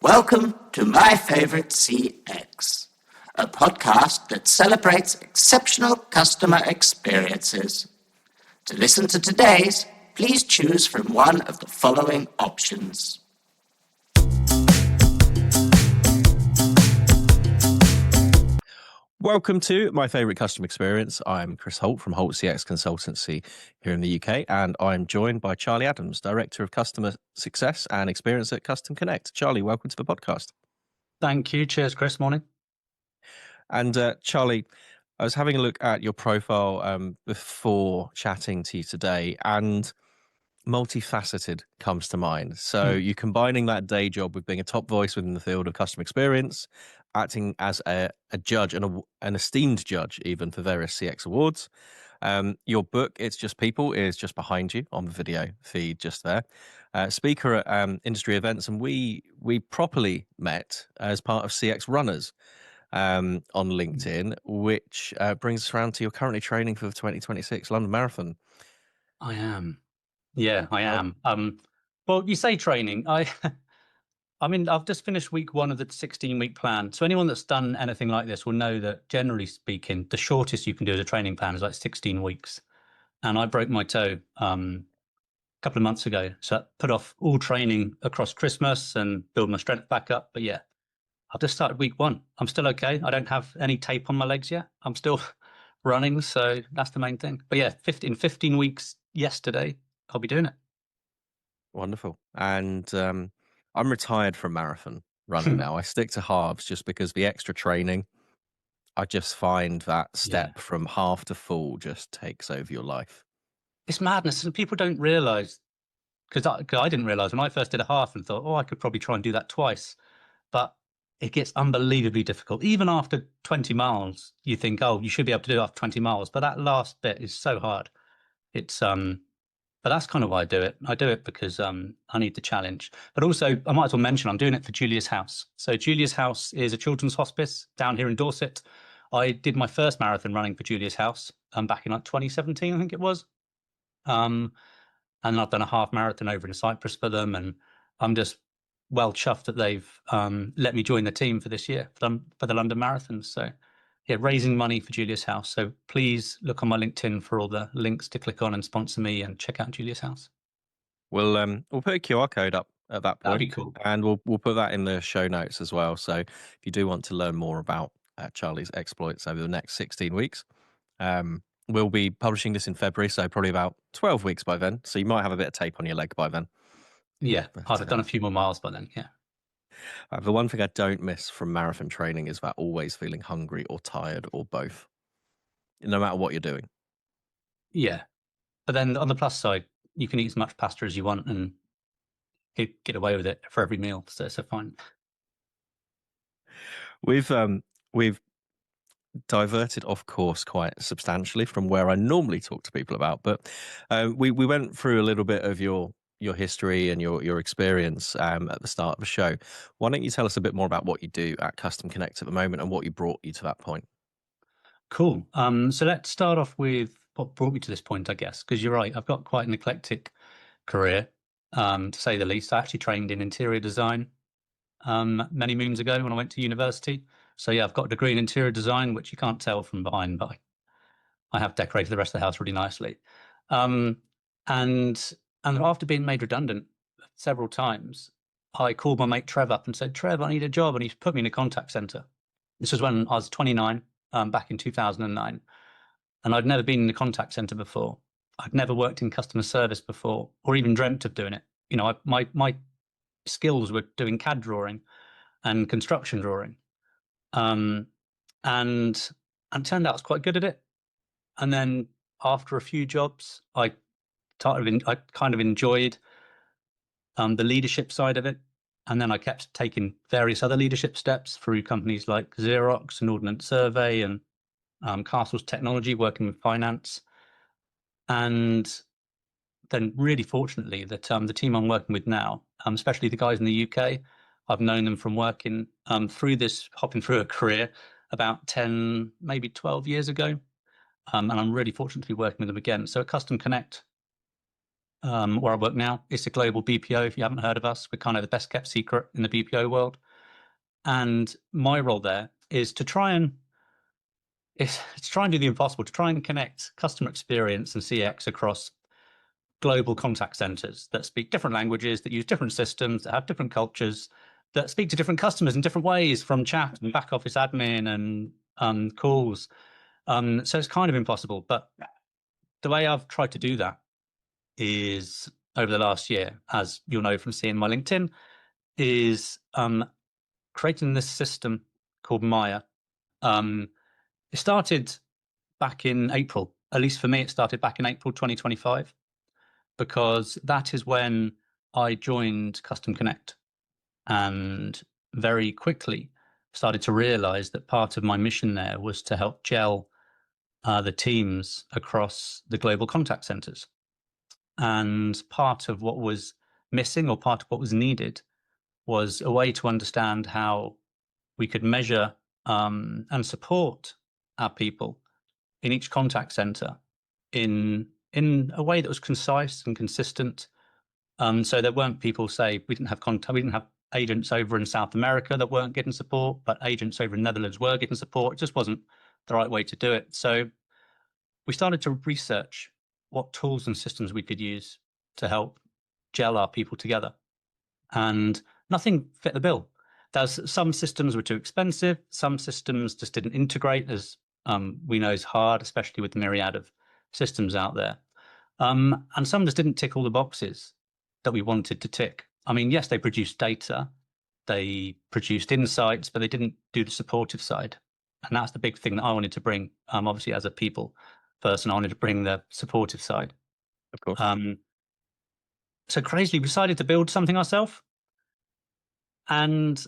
Welcome to My Favorite CX, a podcast that celebrates exceptional customer experiences. To listen to today's, please choose from one of the following options. Welcome to My Favorite Customer Experience. I'm Chris Holt from Holt CX Consultancy here in the UK, and I'm joined by Charlie Adams, Director of Customer Success and Experience at Custom Connect. Charlie, welcome to the podcast. Thank you. Cheers, Chris. Morning. And Charlie, I was having a look at your profile before chatting to you today, and multifaceted comes to mind. So you're combining that day job with being a top voice within the field of customer experience, acting as a judge and an esteemed judge even for various CX awards. Your book, It's Just People, is just behind you on the video feed just there. Speaker at industry events, and we properly met as part of CX Runners on LinkedIn, which brings us around to you're currently training for the 2026 London Marathon. I am. Yeah, I am. Well, you say training. I mean, I've just finished week one of the 16-week plan. So anyone that's done anything like this will know that, generally speaking, the shortest you can do as a training plan is like 16 weeks. And I broke my toe a couple of months ago. So I put off all training across Christmas and build my strength back up. But yeah, I've just started week one. I'm still okay. I don't have any tape on my legs yet. I'm still running. So that's the main thing. But yeah, 15 weeks yesterday, I'll be doing it. Wonderful. And I'm retired from marathon running now. I stick to halves just because the extra training, I just find that step from half to full just takes over your life. It's madness. And people don't realize, because I didn't realize when I first did a half and thought, I could probably try and do that twice. But it gets unbelievably difficult. Even after 20 miles, you think, you should be able to do it after 20 miles. But that last bit is so hard. It's but that's kind of why I do it. I do it because I need the challenge. But also, I might as well mention, I'm doing it for Julia's House. So Julia's House is a children's hospice down here in Dorset. I did my first marathon running for Julia's House back in like 2017, I think it was. And I've done a half marathon over in Cyprus for them. And I'm just well chuffed that they've let me join the team for this year for the London Marathon. So yeah, raising money for Julia's House. So please look on my LinkedIn for all the links to click on and sponsor me and check out Julia's House. We'll put a QR code up at that point. That'd be cool. And we'll put that in the show notes as well. So if you do want to learn more about Charlie's exploits over the next 16 weeks, we'll be publishing this in February, so probably about 12 weeks by then. So you might have a bit of tape on your leg by then. Yeah, I'd have done a few more miles by then, yeah. The one thing I don't miss from marathon training is that always feeling hungry or tired or both, no matter what you're doing. Yeah. But then on the plus side, you can eat as much pasta as you want and get away with it for every meal. So fine. We've diverted off course quite substantially from where I normally talk to people about, but we went through a little bit of your history and your experience at the start of the show. Why don't you tell us a bit more about what you do at Custom Connect at the moment and what you brought you to that point? Cool. So let's start off with what brought me to this point, I guess, because you're right. I've got quite an eclectic career, to say the least. I actually trained in interior design many moons ago when I went to university. So yeah, I've got a degree in interior design, which you can't tell from behind, but I have decorated the rest of the house really nicely. And after being made redundant several times, I called my mate Trev up and said, Trev, I need a job. And he put me in a contact center. This was when I was 29, back in 2009. And I'd never been in a contact center before. I'd never worked in customer service before, or even dreamt of doing it. You know, my skills were doing CAD drawing and construction drawing. And it turned out I was quite good at it. And then after a few jobs, I kind of enjoyed the leadership side of it. And then I kept taking various other leadership steps through companies like Xerox and Ordnance Survey and Castles Technology, working with finance. And then really fortunately that the team I'm working with now, especially the guys in the UK, I've known them from working hopping through a career about 10, maybe 12 years ago. And I'm really fortunate to be working with them again. So at Custom Connect, where I work now. It's a global BPO. If you haven't heard of us, we're kind of the best kept secret in the BPO world. And my role there is to try and do the impossible, to try and connect customer experience and CX across global contact centers that speak different languages, that use different systems, that have different cultures, that speak to different customers in different ways, from chat and back office admin and calls. So it's kind of impossible. But the way I've tried to do that is, over the last year, as you'll know from seeing my LinkedIn, is creating this system called Maya. It started back in April. At least for me, it started back in April 2025, because that is when I joined Custom Connect, and very quickly started to realize that part of my mission there was to help gel the teams across the global contact centers. And part of what was missing, or part of what was needed, was a way to understand how we could measure and support our people in each contact center in a way that was concise and consistent. So there weren't people, say, we didn't have agents over in South America that weren't getting support, but agents over in Netherlands were getting support. It just wasn't the right way to do it. So we started to research what tools and systems we could use to help gel our people together. And nothing fit the bill. There's some systems were too expensive. Some systems just didn't integrate, as we know is hard, especially with the myriad of systems out there. And some just didn't tick all the boxes that we wanted to tick. I mean, yes, they produced data, they produced insights, but they didn't do the supportive side. And that's the big thing that I wanted to bring. Obviously, as a people person, I wanted to bring the supportive side. Of course. So crazily, we decided to build something ourselves. And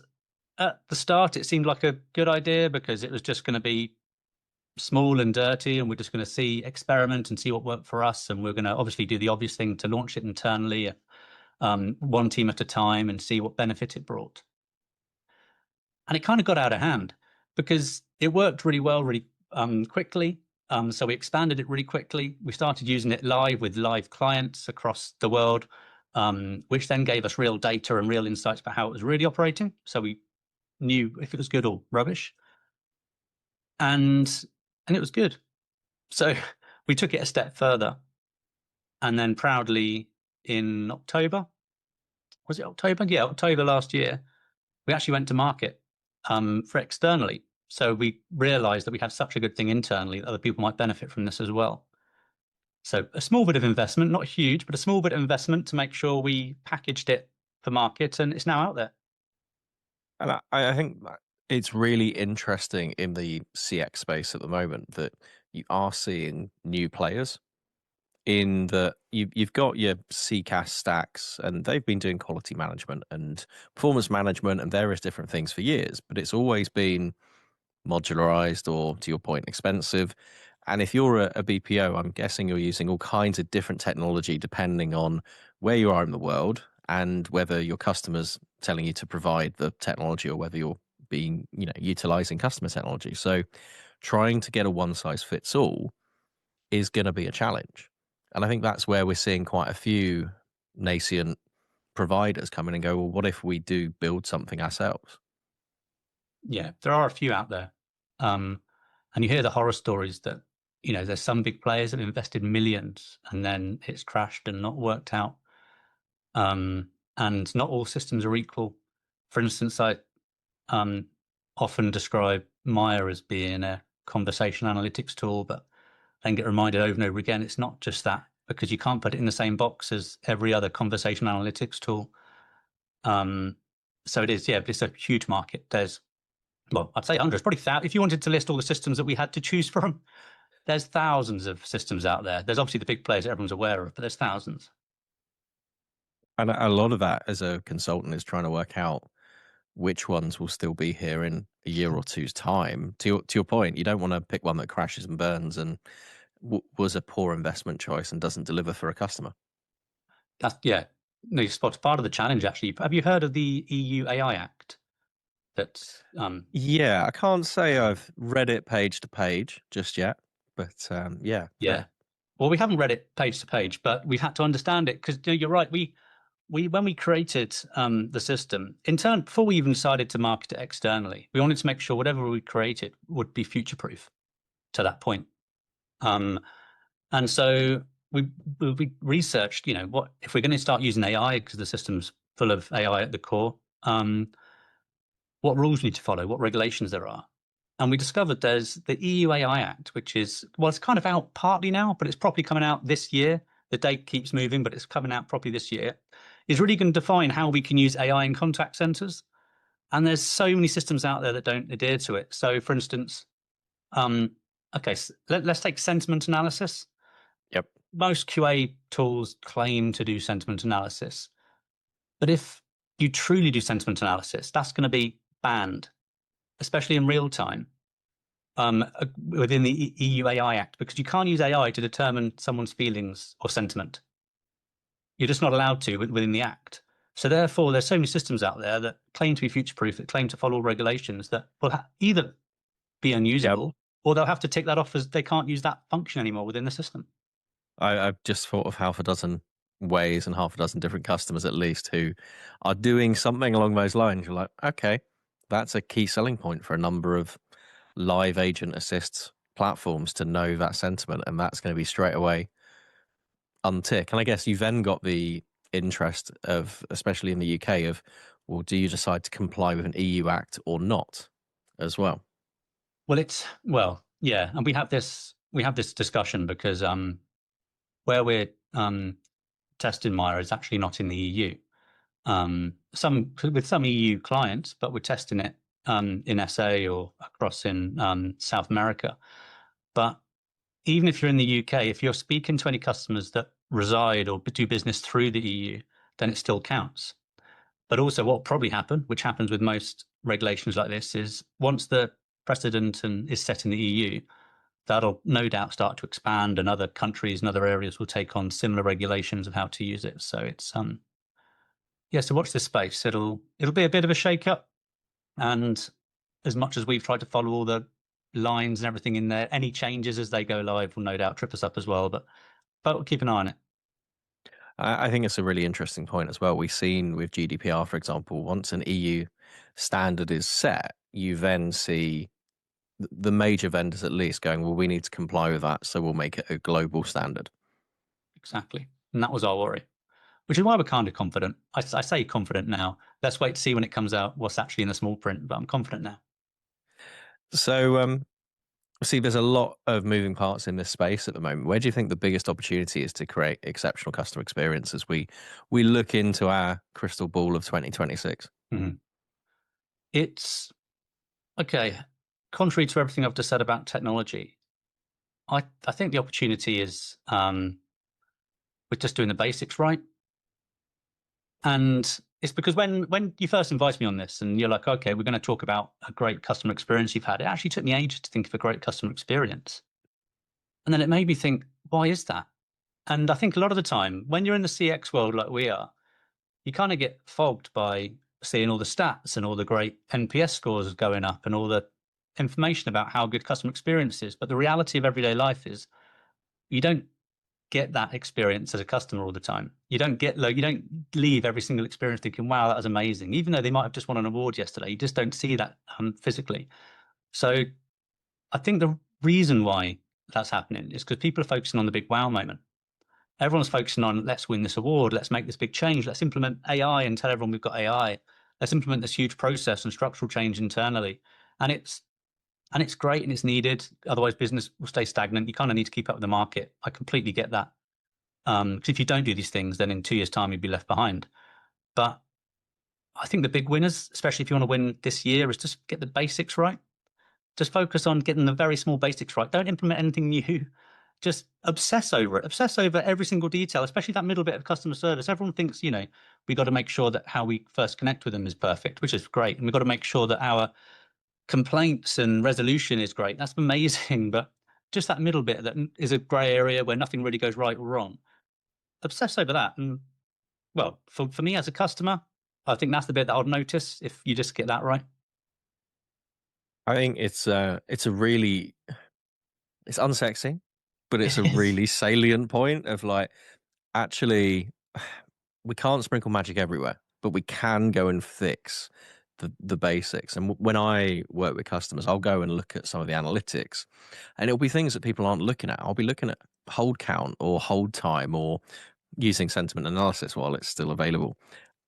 at the start, it seemed like a good idea, because it was just going to be small and dirty, and we're just going to experiment and see what worked for us. And we're going to obviously do the obvious thing to launch it internally, one team at a time, and see what benefit it brought. And it kind of got out of hand, because it worked really well, really quickly. So we expanded it really quickly. We started using it live with live clients across the world, which then gave us real data and real insights about how it was really operating. So we knew if it was good or rubbish. And it was good. So we took it a step further. And then proudly in October, was it October? Yeah, October last year, we actually went to market for externally. So we realized that we had such a good thing internally that other people might benefit from this as well. So a small bit of investment, not huge, but a small bit of investment to make sure we packaged it for market, and it's now out there. And I think it's really interesting in the CX space at the moment that you are seeing new players, in that you've got your CCaaS stacks, and they've been doing quality management and performance management and various different things for years, but it's always been modularized, or, to your point, expensive. And if you're a BPO, I'm guessing you're using all kinds of different technology depending on where you are in the world, and whether your customer's telling you to provide the technology, or whether you're being, utilizing customer technology. So trying to get a one size fits all is going to be a challenge. And I think that's where we're seeing quite a few nascent providers come in and go, well, what if we do build something ourselves? Yeah, there are a few out there. And you hear the horror stories that, there's some big players that have invested millions and then it's crashed and not worked out. And not all systems are equal. For instance, I often describe Maya as being a conversation analytics tool, but then get reminded over and over again, it's not just that, because you can't put it in the same box as every other conversation analytics tool. So it is, it's a huge market. There's, I'd say hundreds, probably thousands. If you wanted to list all the systems that we had to choose from, there's thousands of systems out there. There's obviously the big players that everyone's aware of, but there's thousands. And a lot of that, as a consultant, is trying to work out which ones will still be here in a year or two's time. To your point, you don't want to pick one that crashes and burns and was a poor investment choice and doesn't deliver for a customer. That's, no, you spot part of the challenge, actually. Have you heard of the EU AI Act? Yeah, I can't say I've read it page to page just yet, but yeah. Well, we haven't read it page to page, but we've had to understand it because you're right. We when we created the system in turn, before we even decided to market it externally, we wanted to make sure whatever we created would be future proof to that point. And so we researched, what if we're going to start using AI because the system's full of AI at the core, what rules we need to follow, what regulations there are. And we discovered there's the EU AI Act, which is, well, it's kind of out partly now, but it's probably coming out this year. The date keeps moving, but it's coming out probably this year. Is really going to define how we can use AI in contact centers. And there's so many systems out there that don't adhere to it. So for instance, okay, so let's take sentiment analysis. Yep. Most QA tools claim to do sentiment analysis. But if you truly do sentiment analysis, that's going to be banned, especially in real time, within the EU AI Act, because you can't use AI to determine someone's feelings or sentiment. You're just not allowed to within the Act. So therefore, there's so many systems out there that claim to be future-proof, that claim to follow regulations that will either be unusable, or they'll have to tick that off as they can't use that function anymore within the system. I've just thought of half a dozen ways and half a dozen different customers at least who are doing something along those lines. You're like, okay, that's a key selling point for a number of live agent assist platforms to know that sentiment, and that's going to be straight away untick. And I guess you then got the interest of, especially in the UK, of, well, do you decide to comply with an EU Act or not as well? Well, yeah, and we have this discussion because where we're testing Maya is actually not in the EU. With some EU clients, but we're testing it in SA or across in South America. But even if you're in the UK, if you're speaking to any customers that reside or do business through the EU, then it still counts. But also what will probably happen, which happens with most regulations like this, is once the precedent is set in the EU, that'll no doubt start to expand, and other countries and other areas will take on similar regulations of how to use it. So it's so watch this space. It'll be a bit of a shake-up, and as much as we've tried to follow all the lines and everything in there, any changes as they go live will no doubt trip us up as well. But we'll keep an eye on it. I think it's a really interesting point as well. We've seen with GDPR, for example, once an EU standard is set, you then see the major vendors at least going, well, we need to comply with that, so we'll make it a global standard. Exactly. And that was our worry, which is why we're kind of confident. I say confident now. Let's wait to see when it comes out what's actually in the small print, but I'm confident now. So, see, there's a lot of moving parts in this space at the moment. Where do you think the biggest opportunity is to create exceptional customer experience as we look into our crystal ball of 2026? Mm-hmm. It's okay. Contrary to everything I've just said about technology, I think the opportunity is with just doing the basics right. And it's because when you first invited me on this and you're like, okay, we're going to talk about a great customer experience you've had, it actually took me ages to think of a great customer experience. And then it made me think, why is that? And I think a lot of the time when you're in the CX world like we are, you kind of get fogged by seeing all the stats and all the great NPS scores going up and all the information about how good customer experience is. But the reality of everyday life is you don't get that experience as a customer all the time. You don't leave every single experience thinking, wow, that was amazing. Even though they might have just won an award yesterday, you just don't see that physically. So I think the reason why that's happening is because people are focusing on the big wow moment. Everyone's focusing on, let's win this award, let's make this big change, let's implement AI and tell everyone we've got AI. Let's implement this huge process and structural change internally. And it's great and it's needed. Otherwise, business will stay stagnant. You kind of need to keep up with the market. I completely get that. Because if you don't do these things, then in 2 years' time, you'd be left behind. But I think the big winners, especially if you want to win this year, is just get the basics right. Just focus on getting the very small basics right. Don't implement anything new. Just obsess over it. Obsess over every single detail, especially that middle bit of customer service. Everyone thinks, we got to make sure that how we first connect with them is perfect, which is great. And we've got to make sure that our complaints and resolution is great. That's amazing. But just that middle bit that is a gray area where nothing really goes right or wrong. Obsess over that. And well, for me as a customer, I think that's the bit that I'll notice if you just get that right. I think it's unsexy, but it's a really salient point of like, actually, we can't sprinkle magic everywhere, but we can go and fix the basics. And when I work with customers, I'll go and look at some of the analytics, and it'll be things that people aren't looking at. I'll be looking at hold count or hold time or using sentiment analysis while it's still available,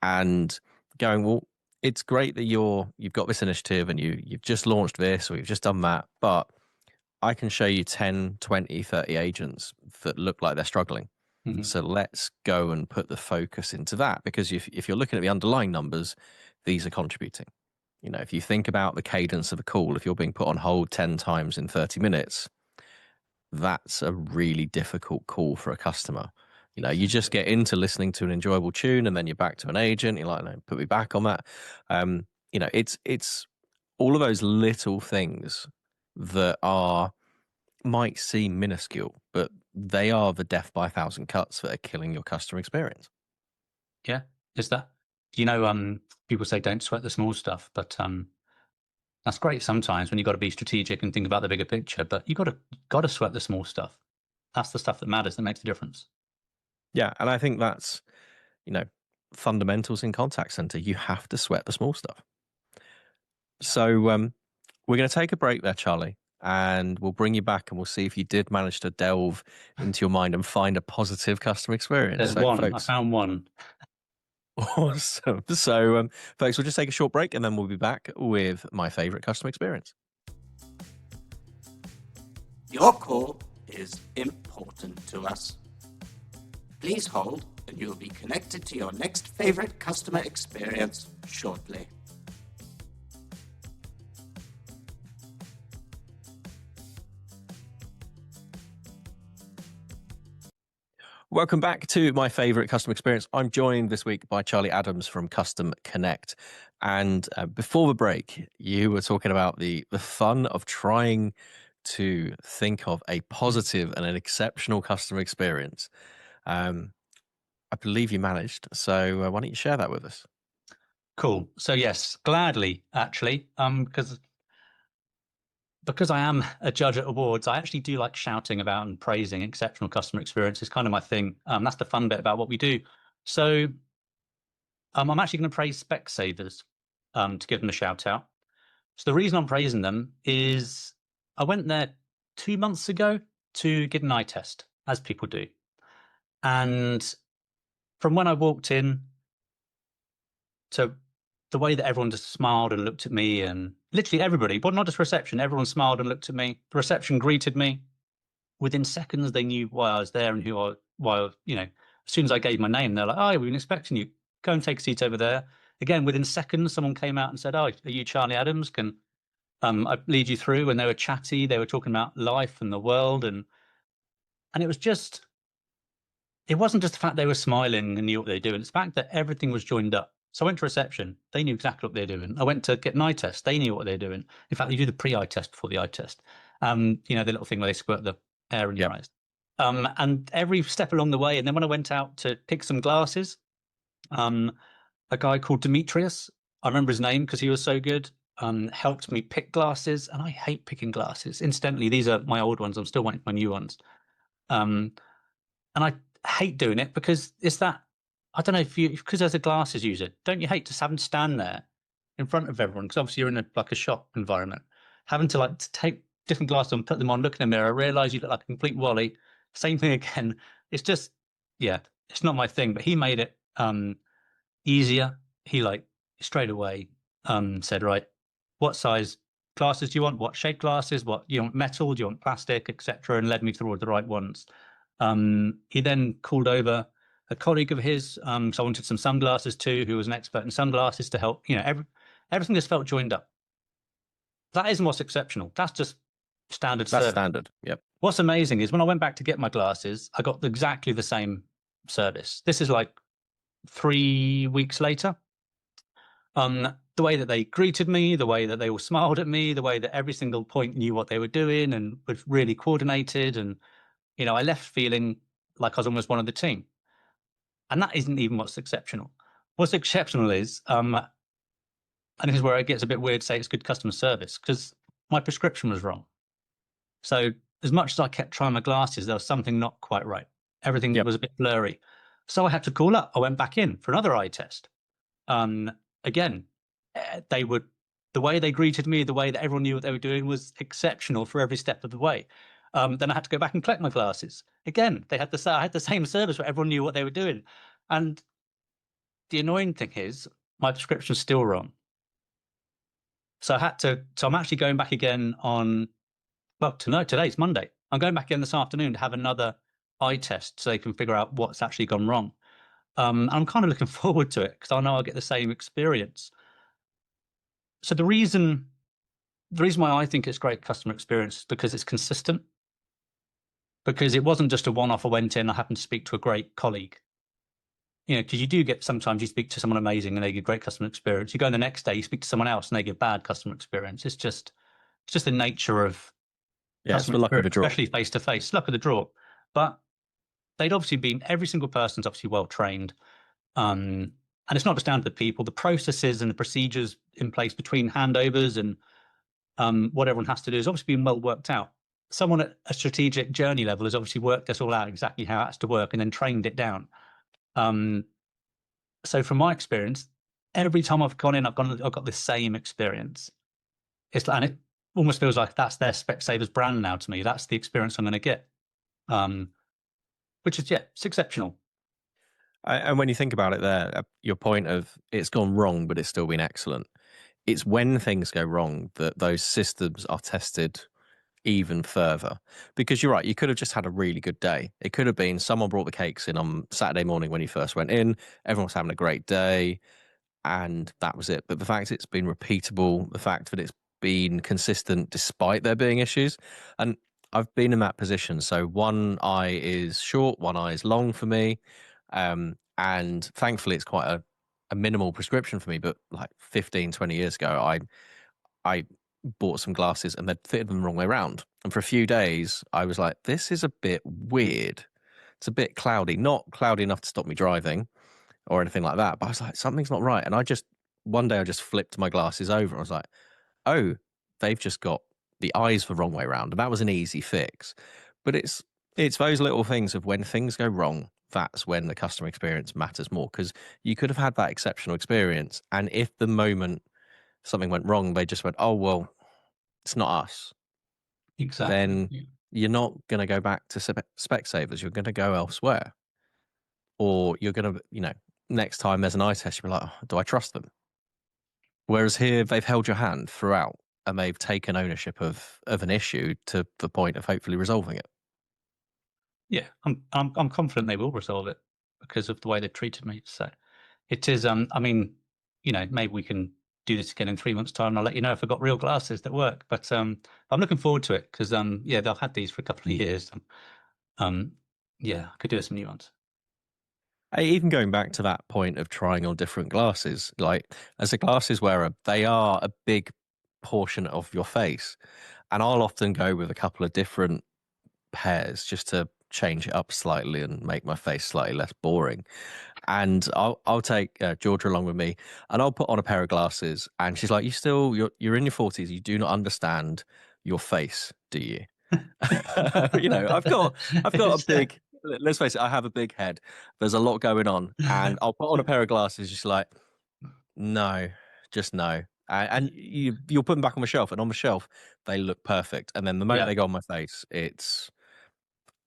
and going, well, it's great that you've got this initiative and you've just launched this or you've just done that, but I can show you 10, 20, 30 agents that look like they're struggling. Mm-hmm. So let's go and put the focus into that, because if you're looking at the underlying numbers, these are contributing. You know, if you think about the cadence of a call, if you're being put on hold 10 times in 30 minutes, that's a really difficult call for a customer. You know, you just get into listening to an enjoyable tune and then you're back to an agent. You're like, no, put me back on that. You know, it's all of those little things that might seem minuscule, but they are the death by 1,000 cuts that are killing your customer experience. Yeah, is that, people say don't sweat the small stuff, but that's great sometimes when you've got to be strategic and think about the bigger picture, but you got to sweat the small stuff. That's the stuff that matters, that makes the difference. Yeah, and I think that's, fundamentals in contact center. You have to sweat the small stuff. So we're going to take a break there, Charlie, and we'll bring you back and we'll see if you did manage to delve into your mind and find a positive customer experience. There's one. Folks, I found one. Awesome. So, folks, we'll just take a short break and then we'll be back with my favorite customer experience. Your call is important to us. Please hold and you'll be connected to your next favorite customer experience shortly. Welcome back to my favorite customer experience. I'm joined this week by Charlie Adams from Custom Connect. And before the break, you were talking about the fun of trying to think of a positive and an exceptional customer experience. I believe you managed. So why don't you share that with us? Cool. So yes, gladly, actually, because I am a judge at awards, I actually do like shouting about and praising exceptional customer experience. It's kind of my thing. That's the fun bit about what we do. So I'm actually going to praise Specsavers to give them a shout out. So the reason I'm praising them is I went there 2 months ago to get an eye test, as people do. And from when I walked in to the way that everyone just smiled and looked at me, and literally everybody, but not just reception, everyone smiled and looked at me. The reception greeted me. Within seconds, they knew why I was there and as soon as I gave my name, they're like, oh, we've been expecting you. Go and take a seat over there. Again, within seconds, someone came out and said, oh, are you Charlie Adams? Can I lead you through? And they were chatty. They were talking about life and the world. And it wasn't just the fact they were smiling and knew what they were doing. It's the fact that everything was joined up. So I went to reception. They knew exactly what they were doing. I went to get an eye test. They knew what they were doing. In fact, they do the pre-eye test before the eye test. The little thing where they squirt the air in your eyes. And every step along the way. And then when I went out to pick some glasses, a guy called Demetrius, I remember his name because he was so good, helped me pick glasses. And I hate picking glasses. Incidentally, these are my old ones. I'm still waiting for my new ones. And I hate doing it because it's that, I don't know because as a glasses user, don't you hate just having to stand there in front of everyone? Because obviously you're in a shop environment, having to take different glasses and put them on, look in the mirror, realize you look like a complete wally. Same thing again. It's just, it's not my thing. But he made it easier. He straight away said, right, what size glasses do you want? What shape glasses? What you want, metal? Do you want plastic, etc.? And led me through all the right ones. He then called over a colleague of his, so I wanted some sunglasses too, who was an expert in sunglasses to help. Everything just felt joined up. That isn't what's exceptional. That's just standard service. That's standard. Yep. What's amazing is when I went back to get my glasses, I got exactly the same service. This is 3 weeks later. The way that they greeted me, the way that they all smiled at me, the way that every single point knew what they were doing and was really coordinated. And, I left feeling like I was almost one of the team. And that isn't even what's exceptional. What's exceptional is, and this is where it gets a bit weird to say it's good customer service, because my prescription was wrong. So as much as I kept trying my glasses, there was something not quite right. Everything was a bit blurry. So I had to call up. I went back in for another eye test. Again, the way they greeted me, the way that everyone knew what they were doing was exceptional for every step of the way. Then I had to go back and collect my glasses. Again, I had the same service where everyone knew what they were doing. And the annoying thing is my prescription's still wrong. So I'm actually going back again on, today's Monday. I'm going back in this afternoon to have another eye test so they can figure out what's actually gone wrong. I'm kind of looking forward to it because I know I'll get the same experience. So the reason why I think it's great customer experience is because it's consistent. Because it wasn't just a one-off. I went in, I happened to speak to a great colleague. Because you do get, sometimes you speak to someone amazing and they give great customer experience. You go in the next day, you speak to someone else and they give bad customer experience. It's just the nature of it's the luck of the draw, especially face to face, luck of the draw. But they'd obviously been, every single person's obviously well trained. And it's not just down to the people, the processes and the procedures in place between handovers and what everyone has to do has obviously been well worked out. Someone at a strategic journey level has obviously worked this all out exactly how it has to work and then trained it down. So from my experience, every time I've gone in, I've got the same experience. And it almost feels like that's their Specsavers brand now to me. That's the experience I'm going to get, which is, it's exceptional. And when you think about it there, your point of it's gone wrong, but it's still been excellent. It's when things go wrong that those systems are tested even further. Because you're right, you could have just had a really good day. It could have been someone brought the cakes in on Saturday morning when you first went in, everyone was having a great day, and that was it. But the fact it's been repeatable, the fact that it's been consistent despite there being issues, and I've been in that position. So one eye is short, one eye is long for me, and thankfully it's quite a minimal prescription for me. But like 15, 20 years ago, I bought some glasses and they'd fitted them the wrong way around. And for a few days, I was like, this is a bit weird. It's a bit cloudy, not cloudy enough to stop me driving or anything like that. But I was like, something's not right. And one day I just flipped my glasses over. I was like, oh, they've just got the eyes the wrong way around. And that was an easy fix. But it's those little things of when things go wrong, that's when the customer experience matters more, because you could have had that exceptional experience. And if the moment something went wrong, they just went, oh, well, it's not us. Exactly. Then you're not going to go back to Specsavers. You're going to go elsewhere. Or you're going to, next time there's an eye test, you'll be like, oh, do I trust them? Whereas here, they've held your hand throughout and they've taken ownership of an issue to the point of hopefully resolving it. Yeah, I'm confident they will resolve it because of the way they've treated me. So it is, maybe we can do this again in 3 months' time and I'll let you know if I've got real glasses that work. But I'm looking forward to it because, they've had these for a couple of years. I could do some new ones. Even going back to that point of trying on different glasses, like as a glasses wearer, they are a big portion of your face. And I'll often go with a couple of different pairs just to change it up slightly and make my face slightly less boring. And I'll take Georgia along with me and I'll put on a pair of glasses and she's like, you're in your 40s, you do not understand your face, do you? I've got a big, let's face it, I have a big head. There's a lot going on and I'll put on a pair of glasses just like, no, just no. And you'll put them back on the shelf and on the shelf, they look perfect. And then the moment they go on my face, it's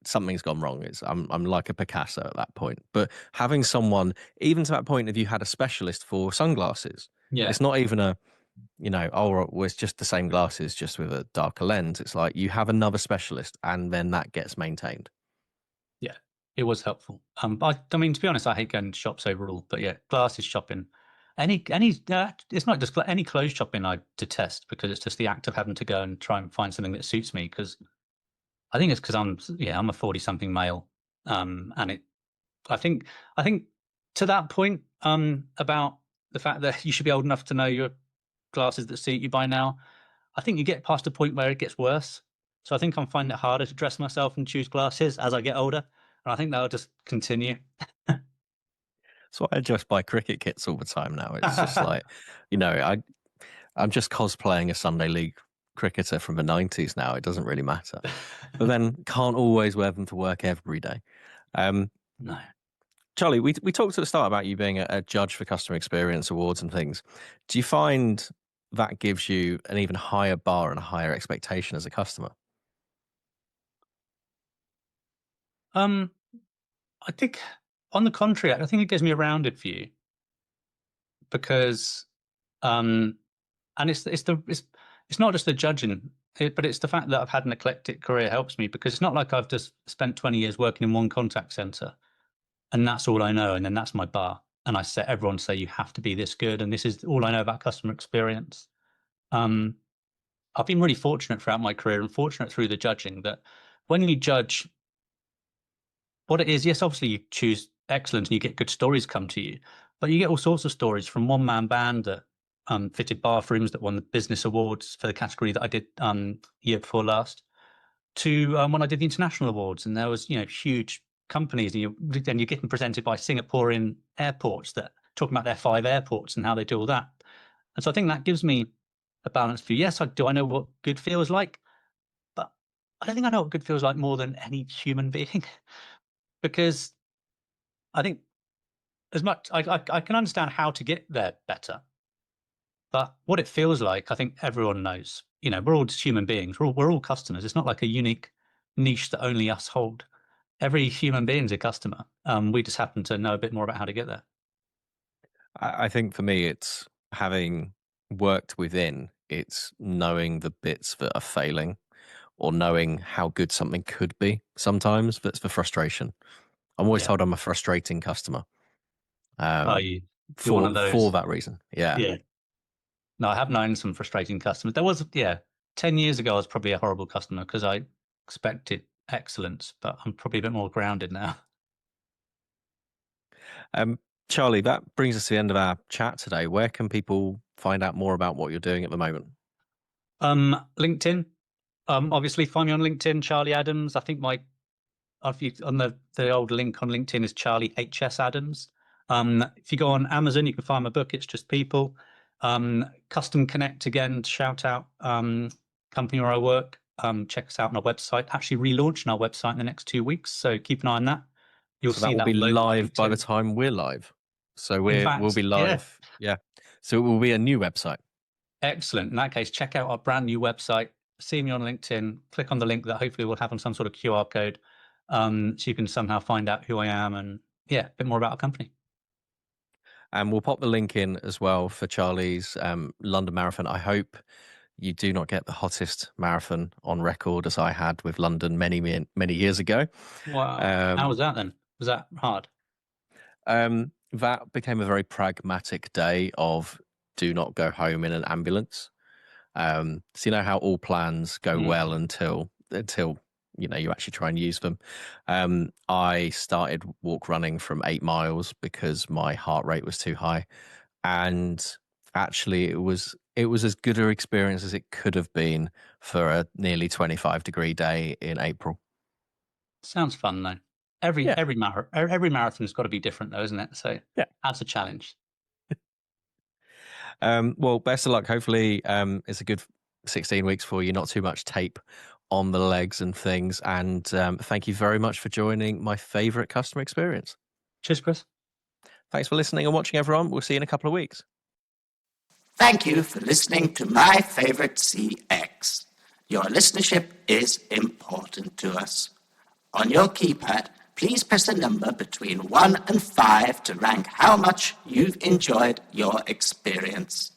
something's gone wrong. I'm like a Picasso at that point. But having someone, even to that point, if you had a specialist for sunglasses, it's not even it's just the same glasses, just with a darker lens. It's like you have another specialist and then that gets maintained. Yeah, it was helpful. To be honest, I hate going to shops overall, but glasses shopping, it's not just any clothes shopping I detest because it's just the act of having to go and try and find something that suits me because I think it's because I'm a 40-something male, and I think to that point about the fact that you should be old enough to know your glasses that suit you by now. I think you get past a point where it gets worse. So I think I'm finding it harder to dress myself and choose glasses as I get older, and I think that'll just continue. So I just buy cricket kits all the time now. It's just like, I'm just cosplaying a Sunday League cricketer from the 90s now. It doesn't really matter. But then can't always wear them to work every day. No. Charlie, we talked at the start about you being a judge for customer experience awards and things. Do you find that gives you an even higher bar and a higher expectation as a customer? I think, on the contrary, I think it gives me a rounded view because, and it's not just the judging, but it's the fact that I've had an eclectic career helps me, because it's not like I've just spent 20 years working in one contact center and that's all I know, and then that's my bar. And I set everyone to say you have to be this good, and this is all I know about customer experience. I've been really fortunate throughout my career, and fortunate through the judging, that when you judge what it is, yes, obviously you choose excellence and you get good stories come to you, but you get all sorts of stories from one-man band that fitted bathrooms that won the business awards for the category that I did year before last, to when I did the international awards, and there was huge companies, and you're getting presented by Singaporean airports that talking about their 5 airports and how they do all that. And so I think that gives me a balanced view. Yes, I know what good feels like, but I don't think I know what good feels like more than any human being. Because I think as much I can understand how to get there better, but what it feels like, I think everyone knows. We're all just human beings. We're all customers. It's not like a unique niche that only us hold. Every human being's a customer. We just happen to know a bit more about how to get there. I think for me, it's having worked within, it's knowing the bits that are failing, or knowing how good something could be sometimes. That's the frustration. I'm always told I'm a frustrating customer. You're one of those. For that reason. Yeah. No, I have known some frustrating customers. There was 10 years ago I was probably a horrible customer because I expected excellence, but I'm probably a bit more grounded now. Charlie, that brings us to the end of our chat today. Where can people find out more about what you're doing at the moment? LinkedIn. Obviously find me on LinkedIn, Charlie Adams. I think on the old link on LinkedIn is Charlie HS Adams. If you go on Amazon, you can find my book, It's Just People. Custom Connect, again, shout out, company where I work. Check us out on our website. Actually relaunching our website in the next 2 weeks, so keep an eye on that. You'll see that will be live by the time we're live. So we'll be live. Yeah. So it will be a new website. Excellent. In that case, check out our brand new website. See me on LinkedIn. Click on the link that hopefully will have on some sort of QR code, so you can somehow find out who I am and a bit more about our company. And we'll pop the link in as well for Charlie's London Marathon. I hope you do not get the hottest marathon on record as I had with London many years ago. Wow. How was that then? Was that hard? That became a very pragmatic day of do not go home in an ambulance. So you know how all plans go well until you actually try and use them. I started walk running from 8 miles because my heart rate was too high, and actually it was as good an experience as it could have been for a nearly 25-degree day in April. Sounds fun though. Every marathon's got to be different though, isn't it? So that's a challenge. Well, best of luck. Hopefully it's a good 16 weeks for you, not too much tape on the legs and things. And thank you very much for joining my favorite customer experience. Cheers, Chris. Thanks for listening and watching, everyone. We'll see you in a couple of weeks. Thank you for listening to My Favorite CX. Your listenership is important to us. On your keypad, please press a number between 1 and 5 to rank how much you've enjoyed your experience.